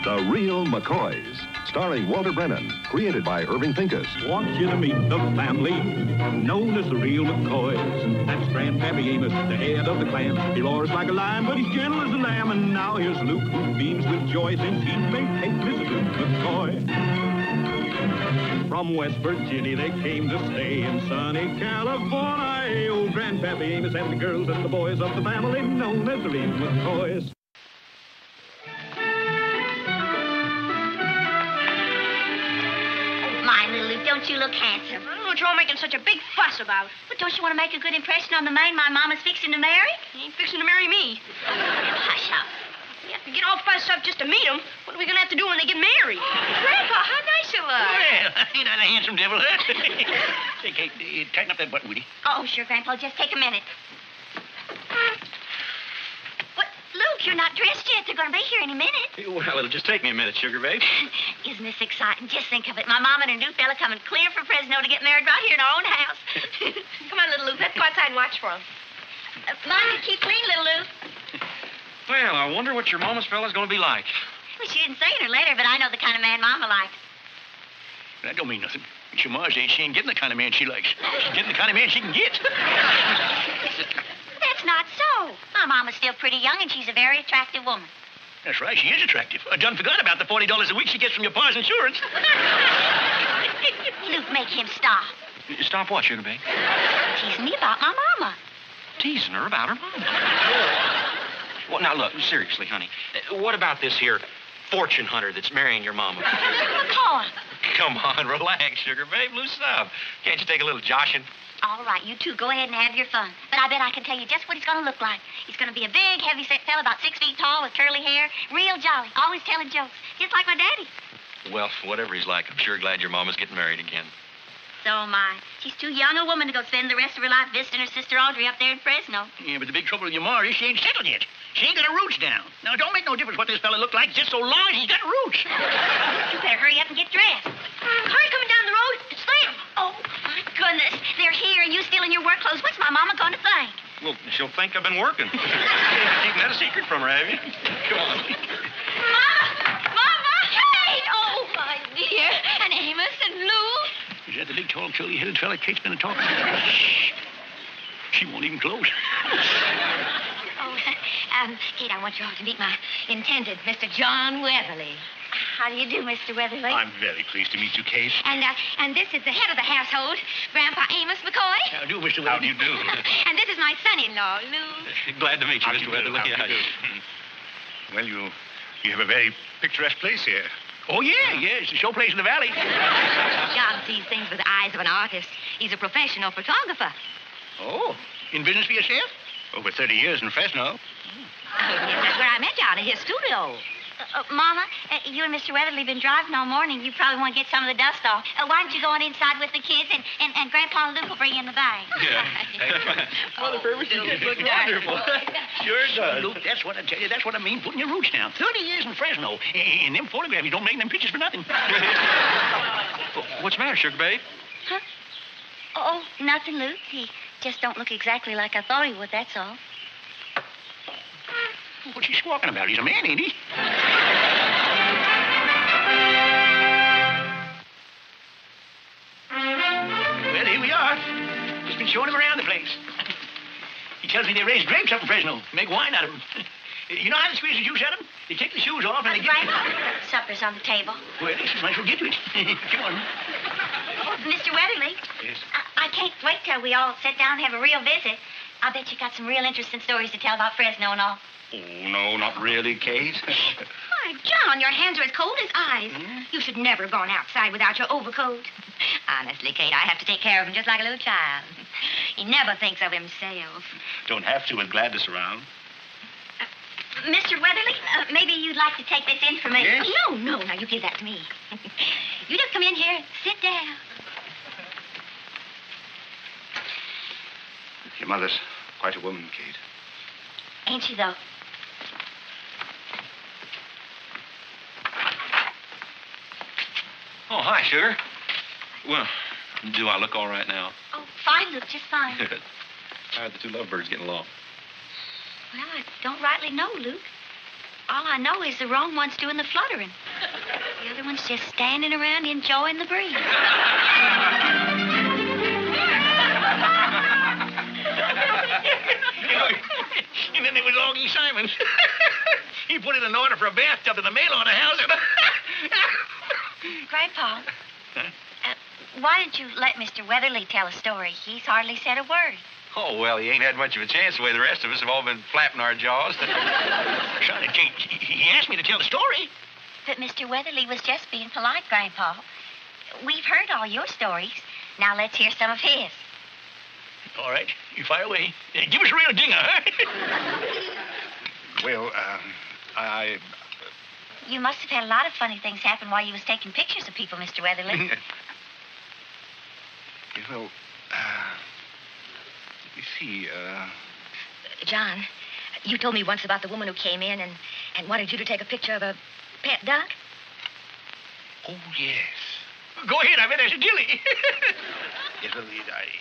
The Real McCoys, starring Walter Brennan, created by Irving Pincus. Want you to meet the family known as the Real McCoys. That's Grandpappy Amos, the head of the clan. He roars like a lion, but he's gentle as a lamb. And now here's Luke, who beams with joy since he's made Mrs. Luke McCoy. From West Virginia they came to stay in sunny California. Oh, Grandpappy Amos and the girls and the boys of the family known as the Real McCoys. Don't you look handsome? I don't know what you're all making such a big fuss about. But don't you want to make a good impression on the man my mama's fixing to marry? He ain't fixing to marry me. Hush up. You have to get all fussed up just to meet him. What are we going to have to do when they get married? Grandpa, how nice you look. Well, ain't I a handsome devil, huh? Say, Kate, tighten up that button, will you? Oh, sure, Grandpa. Just take a minute. What, Luke, you're not dressed yet. They're going to be here any minute. Well, it'll just take me a minute, sugar babe. Isn't this exciting? Just think of it. My mom and her new fella coming clear from Fresno to get married right here in our own house. Come on, little Luke. Let's go outside and watch for him. Mind you keep clean, little Luke. Well, I wonder what your mama's fella's going to be like. Well, she didn't say in her letter, but I know the kind of man Mama likes. That don't mean nothing. It's your ma saying she ain't getting the kind of man she likes. She's getting the kind of man she can get. That's not so. My mama's still pretty young, and she's a very attractive woman. That's right, she is attractive. I done forgot about the $40 a week she gets from your pa's insurance. Luke, make him stop. Stop what, sugar babe? Teasing me about my mama. Teasing her about her mama. Well, now, look, seriously, honey. What about this here fortune hunter that's marrying your mama? McCoy. Come on, relax, sugar babe. Loosen up. Can't you take a little joshing? All right, you two go ahead and have your fun. But I bet I can tell you just what he's going to look like. He's going to be a big, heavy-set fella about 6 feet tall with curly hair, real jolly, always telling jokes, just like my daddy. Well, whatever he's like, I'm sure glad your mama's getting married again. So am I. She's too young a woman to go spend the rest of her life visiting her sister Audrey up there in Fresno. Yeah, but the big trouble with your ma is she ain't settled yet. She ain't got her roots down. Now, it don't make no difference what this fella look like, just so long as he's got roots. You better hurry up and get dressed. Hurry, coming down the road. It's them. Oh, my goodness. They're here and you still in your work clothes. What's my mama going to think? Well, she'll think I've been working. Keeping that a secret from her, have you? Come on. Mama! Hey! Oh, my dear. And Amos and Lou. Is that the big, tall, curly-headed fella Kate's been talking to? Shh. She won't even close. Kate, I want you all to meet my intended, Mr. John Weatherly. How do you do, Mr. Weatherly? I'm very pleased to meet you, Kate. And this is the head of the household, Grandpa Amos McCoy. How do, Mr. Weatherly? How do you do? And this is my son-in-law, Lou. Glad to meet you, Mr. Weatherly. Well, you have a very picturesque place here. Oh, yeah, it's a show place in the valley. John sees things with the eyes of an artist. He's a professional photographer. Oh, in business for yourself? Over 30 years in Fresno. Yes, that's where I met John, in his studio. Mama, you and Mr. Weatherly been driving all morning. You probably want to get some of the dust off. Why don't you go on inside with the kids, and Grandpa and Luke will bring in the bag. Yeah. Mother Purvis, you look wonderful. Sure does. Luke, that's what I tell you. That's what I mean, putting your roots down. 30 years in Fresno. And them photographs, you don't make them pictures for nothing. What's the matter, sugar babe? Huh? Oh, nothing, Luke. He just don't look exactly like I thought he would, that's all. What's he squawking about? He's a man, ain't he? Well, here we are. Just been showing him around the place. He tells me they raise grapes up in Fresno, make wine out of them. You know how they squeeze the juice out of them? They take the shoes off and they get... Supper's on the table. Well, this might as well get to it. Come on. Mr. Weatherly. Yes? I can't wait till we all sit down and have a real visit. I bet you got some real interesting stories to tell about Fresno and all. Oh, no, not really, Kate. Why, John, your hands are as cold as ice. You should never have gone outside without your overcoat. Honestly, Kate, I have to take care of him just like a little child. He never thinks of himself. Don't have to with Gladys around. Mr. Weatherly, maybe you'd like to take this information. Yes? No, now you give that to me. You just come in here and sit down. Your mother's quite a woman, Kate. Ain't she, though? Oh, hi, sugar. Well, do I look all right now? Oh, fine, Luke, just fine. Good. How are the two lovebirds getting along? Well, I don't rightly know, Luke. All I know is the wrong one's doing the fluttering. The other one's just standing around enjoying the breeze. And then there was Augie Simons. He put in an order for a bathtub in the mail order house. Grandpa, why don't you let Mr. Weatherly tell a story? He's hardly said a word. Oh, well, he ain't had much of a chance the way the rest of us have all been flapping our jaws. Son, Kate, he asked me to tell the story. But Mr. Weatherly was just being polite, Grandpa. We've heard all your stories. Now let's hear some of his. All right, you fire away. Give us a real dinger, huh? Well, You must have had a lot of funny things happen while you was taking pictures of people, Mr. Weatherly. Well, let me see, John, you told me once about the woman who came in and wanted you to take a picture of a pet duck. Oh, yes. Go ahead, I bet that's a dilly. Yes, well,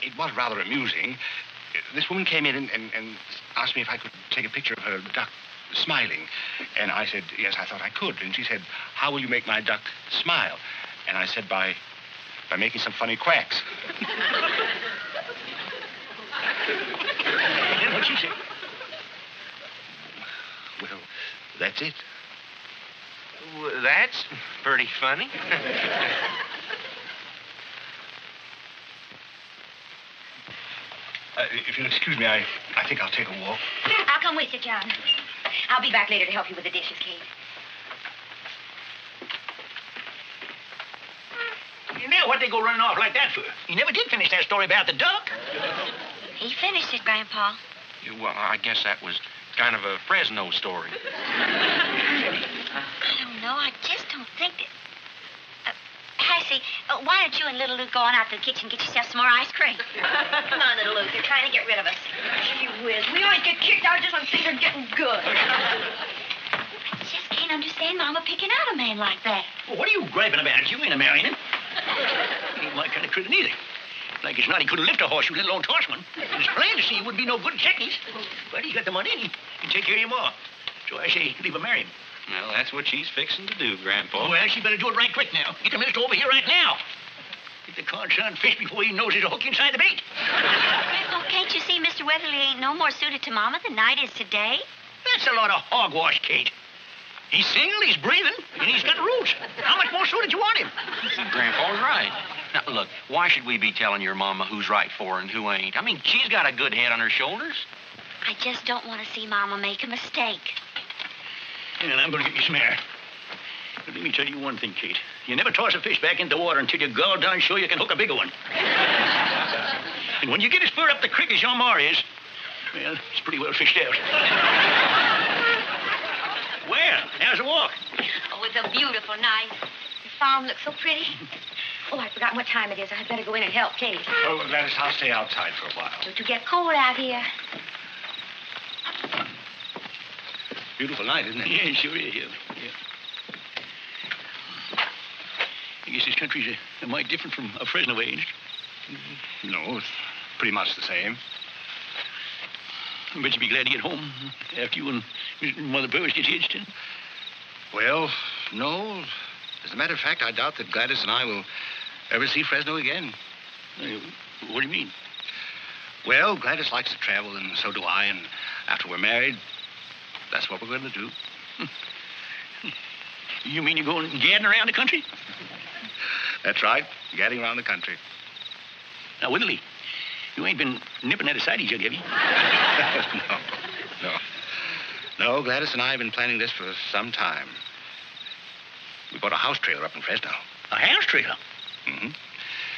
it was rather amusing. This woman came in and asked me if I could take a picture of her duck smiling. And I said, yes, I thought I could. And she said, how will you make my duck smile? And I said, by making some funny quacks. And what'd she say? Well, that's it. Well, that's pretty funny. If you'll excuse me, I think I'll take a walk. I'll come with you, John. I'll be back later to help you with the dishes, Kate. Now, what'd they go running off like that for? He never did finish that story about the duck. He finished it, Grandpa. Well, I guess that was kind of a Fresno story. I don't know. I just don't think that... Hassie, why don't you and Little Luke go on out to the kitchen and get yourself some more ice cream? Come on, little Luke. You're trying to get rid of us. Gee whiz, we always get kicked out just when things are getting good. I just can't understand Mama picking out a man like that. Well, what are you griping about? You ain't a-marrying him. He ain't my kind of critter neither. Like it's not he couldn't lift a horseshoe, let alone toss one. It's plain to see he wouldn't be no good technique. But he's got the money and he can take care of your ma. So I say leave her marry him. Well, that's what she's fixing to do, Grandpa. Well, she better do it right quick now. Get the minister over here right now. Get the corn-son fish before he knows there's a hook inside the bait. Oh, can't you see Mr. Weatherly ain't no more suited to Mama than Night is today? That's a lot of hogwash, Kate. He's single, he's breathing, and he's got roots. How much more suited you want him? Grandpa's right. Now, look, why should we be telling your mama who's right for her and who ain't? I mean, she's got a good head on her shoulders. I just don't want to see Mama make a mistake. And I'm going to get you some air. But let me tell you one thing, Kate. You never toss a fish back into the water until you're gall darn sure you can hook a bigger one. And when you get as far up the creek as your ma is, well, it's pretty well fished out. Well, how's the walk? Oh, it's a beautiful night. The farm looks so pretty. Oh, I've forgotten what time it is. I'd better go in and help Kate. Oh, Gladys, I'll stay outside for a while. Don't you get cold out here? Beautiful night, isn't it? Yeah, it sure is, yeah. I guess this country's a mite different from a Fresno age. No, it's pretty much the same. I bet you'd be glad to get home after you and Mother Burris gets hitched in. Well, no. As a matter of fact, I doubt that Gladys and I will ever see Fresno again. What do you mean? Well, Gladys likes to travel, and so do I, and after we're married, that's what we're going to do. You mean you're going gadding around the country? That's right, gadding around the country. Now, Willie, you ain't been nipping at a sidey jug, have you? No, Gladys and I have been planning this for some time. We bought a house trailer up in Fresno. A house trailer? Mm-hmm.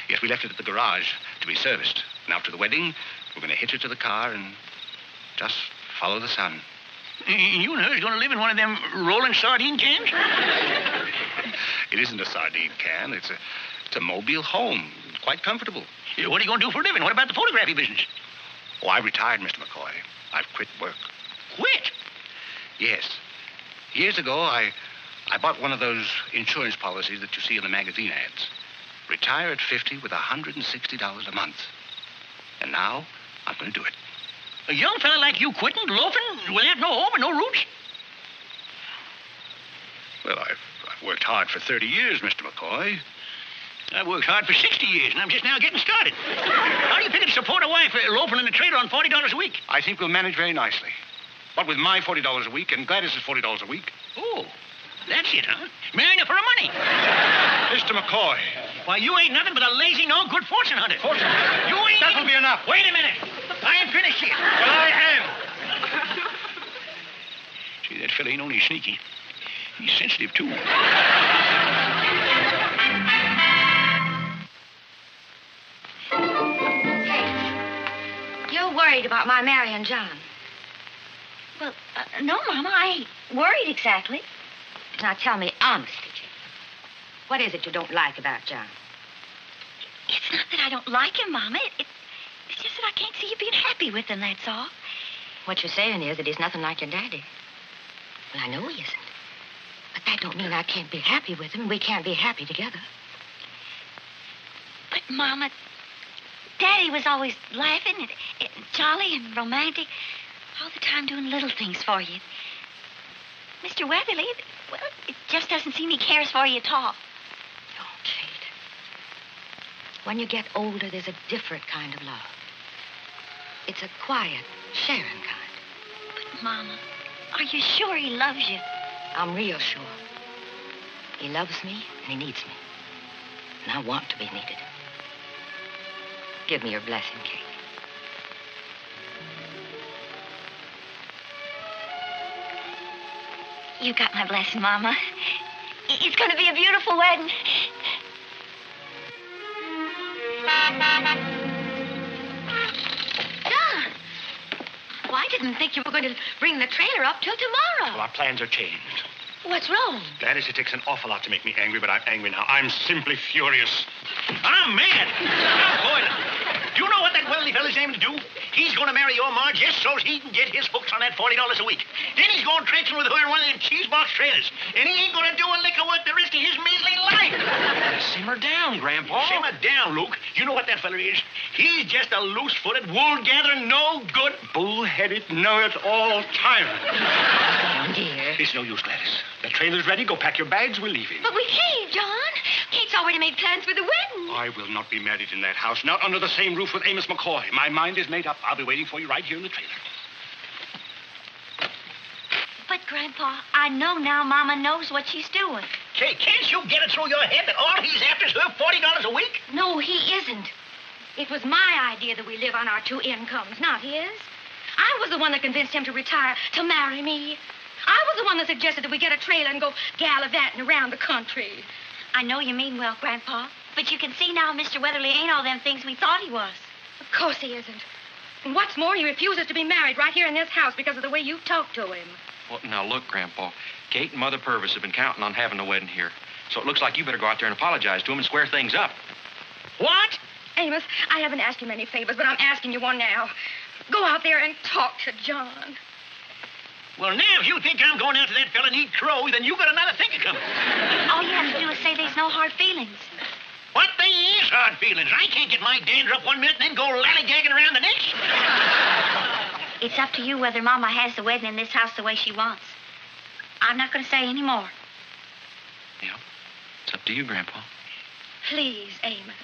Yes, we left it at the garage to be serviced. And after the wedding, we're going to hitch it to the car and just follow the sun. You and her's going to live in one of them rolling sardine cans? It isn't a sardine can. It's a mobile home. Quite comfortable. Yeah, what are you going to do for a living? What about the photography business? Oh, I've retired, Mr. McCoy. I've quit work. Quit? Yes. Years ago, I bought one of those insurance policies that you see in the magazine ads. Retire at 50 with $160 a month. And now, I'm going to do it. A young fella like you quitting, loafing, without no home and no roots? Well, I've worked hard for 30 years, Mr. McCoy. I've worked hard for 60 years, and I'm just now getting started. How do you figure to support a wife loafing in a trailer on $40 a week? I think we'll manage very nicely. But with my $40 a week and Gladys's $40 a week. Oh, that's it, huh? Marrying her for her money. Mr. McCoy. Why, you ain't nothing but a lazy, no-good fortune hunter. Fortune? You ain't... That'll be enough. Wait a minute. I ain't finished yet. Well, I am. See, that fella ain't only sneaky. He's sensitive, too. You're worried about my marrying John. Well, no, Mama, I ain't worried exactly. Now tell me honestly, Jane. What is it you don't like about John? It's not that I don't like him, Mama. It's just that I can't see you being happy with him, that's all. What you're saying is that he's nothing like your daddy. Well, I know he isn't. But that don't mean I can't be happy with him, and we can't be happy together. But, Mama, Daddy was always laughing and jolly and romantic, all the time doing little things for you. Mr. Weatherly, well, it just doesn't seem he cares for you at all. Oh, Kate. When you get older, there's a different kind of love. It's a quiet, sharing kind. But, Mama, are you sure he loves you? I'm real sure. He loves me and he needs me. And I want to be needed. Give me your blessing, Kate. You got my blessing, Mama. It's going to be a beautiful wedding. John! Well, I didn't think you were going to bring the trailer up till tomorrow. Well, our plans are changed. What's wrong? Gladys, it takes an awful lot to make me angry, but I'm angry now. I'm simply furious. I'm mad. I'm boiling. Do you know what that Weatherly fella's aiming to do? He's going to marry your ma just so he can get his hooks on that $40 a week. Then he's going traipsing with her in one of them cheese box trailers. And he ain't going to do a lick of work the rest of his measly life. Simmer down, Grandpa. Simmer down, Luke. You know what that fella is? He's just a loose-footed, wool-gathering, no-good... Bull-headed, know-it-all tyrant. Oh, dear. It's no use, Gladys. The trailer's ready. Go pack your bags. We're leaving. But we can't, John. Kate's already made plans for the wedding. I will not be married in that house, not under the same roof with Amos McCoy. My mind is made up. I'll be waiting for you right here in the trailer. But, Grandpa, I know now Mama knows what she's doing. Say, can't you get it through your head that all he's after is her $40 a week? No, he isn't. It was my idea that we live on our two incomes, not his. I was the one that convinced him to retire, to marry me. I was the one that suggested that we get a trailer and go gallivanting around the country. I know you mean well, Grandpa, but you can see now Mr. Weatherly ain't all them things we thought he was. Of course he isn't. And what's more, he refuses to be married right here in this house because of the way you talk to him. Well, now, look, Grandpa. Kate and Mother Purvis have been counting on having a wedding here. So it looks like you better go out there and apologize to him and square things up. What? Amos, I haven't asked you many favors, but I'm asking you one now. Go out there and talk to John. Well, now, if you think I'm going after that fella and eat crow, then you got another thing to come. All you have to do is say there's no hard feelings. What thing is hard feelings? I can't get my dander up one minute and then go lollygagging around the next. It's up to you whether Mama has the wedding in this house the way she wants. I'm not going to say any more. Yeah, it's up to you, Grandpa. Please, Amos.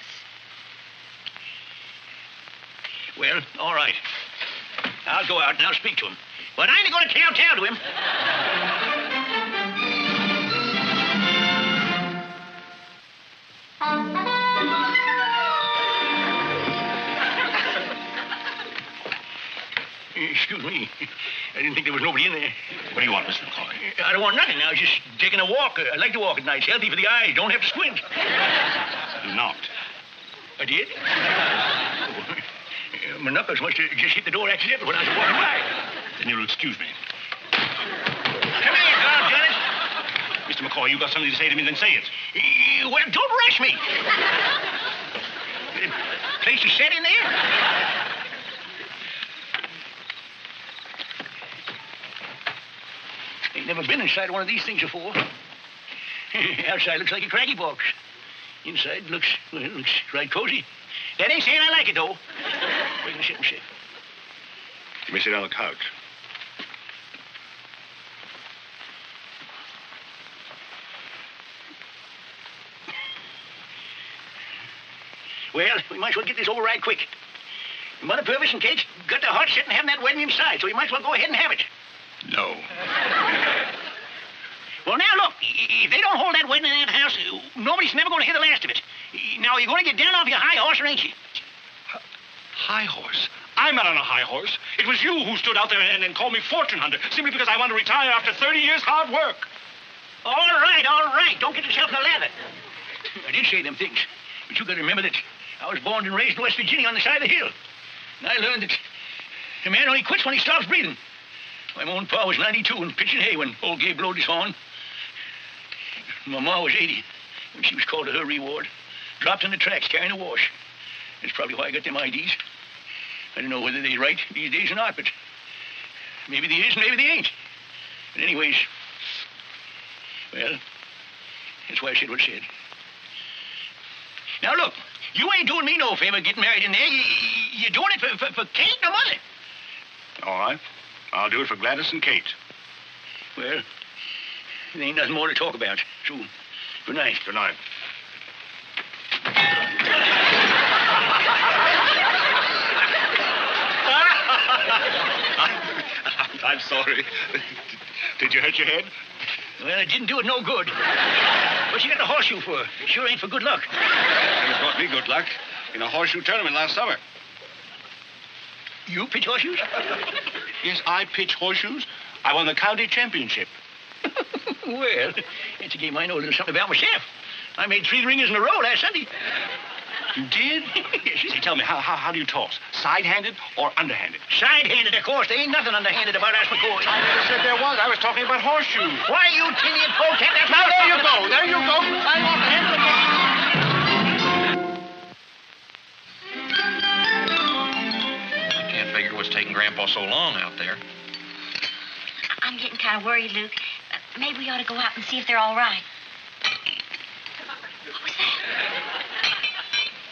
Well, all right. I'll go out and I'll speak to him. But I ain't going to kowtow to him. Excuse me. I didn't think there was nobody in there. What do you want, Mr. McCoy? I don't want nothing now. Just taking a walk. I like to walk at night. It's healthy for the eyes. Don't have to squint. You knocked. I did? My knuckles must have just hit the door accidentally when I was walking by. Then you'll excuse me. Come here, Carl Jonas. Mr. McCoy, you got something to say to me, then say it. Well, don't rush me. Place to sit in there? Ain't never been inside one of these things before. Outside looks like a cracky box. Inside looks right cozy. That ain't saying I like it, though. Where can I sit and sit? You may sit on the couch. Well, we might as well get this over right quick. Mother Purvis and Kate's got their hearts set on having that wedding inside, so we might as well go ahead and have it. No. Well, now, look, if they don't hold that wedding in that house, nobody's never going to hear the last of it. Now, you're going to get down off your high horse, or ain't you? High horse? I'm not on a high horse. It was you who stood out there and called me fortune hunter, simply because I want to retire after 30 years' hard work. All right. Don't get yourself in a lather. I did say them things, but you got to remember that I was born and raised in West Virginia on the side of the hill. And I learned that a man only quits when he stops breathing. My own pa was 92 and pitching hay when old Gabe blowed his horn. My ma was 80 when she was called to her reward. Dropped in the tracks carrying a wash. That's probably why I got them IDs. I don't know whether they're right these days or not, but maybe they is, maybe they ain't. But anyways, well, that's why I said what I said. Now, look, you ain't doing me no favor getting married in there. You're doing it for Kate and her mother. All right. I'll do it for Gladys and Kate. Well, there ain't nothing more to talk about. So, good night. Good night. I'm sorry. Did you hurt your head? Well, it didn't do it no good. What's you got the horseshoe for? Sure ain't for good luck. It brought me good luck in a horseshoe tournament last summer. You pitch horseshoes? Yes, I pitch horseshoes. I won the county championship. Well, it's a game I know a little something about myself. I made 3 ringers in a row last Sunday. You did? Yes, Tell me, how do you toss? Side-handed or underhanded? Side-handed, of course. There ain't nothing underhanded about us McCoys. I never said there was. I was talking about horseshoes. Why, you tin-eared polecat? That's Now, what there I'm you talking go. about. There you go. I'm off the hand of the game. I can't figure what's taking Grandpa so long out there. I'm getting kind of worried, Luke. Maybe we ought to go out and see if they're all right. What was that?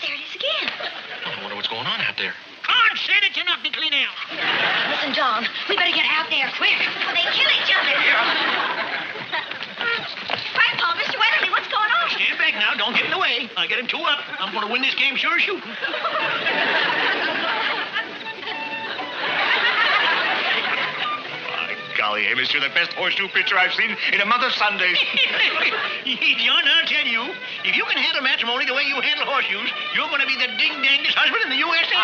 There it is again. I wonder what's going on out there. Con said it, you knocked me clean out. Listen, John, we better get out there quick. Well, they kill each other. Grandpa, Mr. Weatherly, what's going on? Stand back now. Don't get in the way. I get him 2 up. I'm going to win this game sure as shooting. Golly, Amos, you're the best horseshoe pitcher I've seen in a month of Sundays. John, I'll tell you, if you can handle matrimony the way you handle horseshoes, you're going to be the ding-dangest husband in the USA.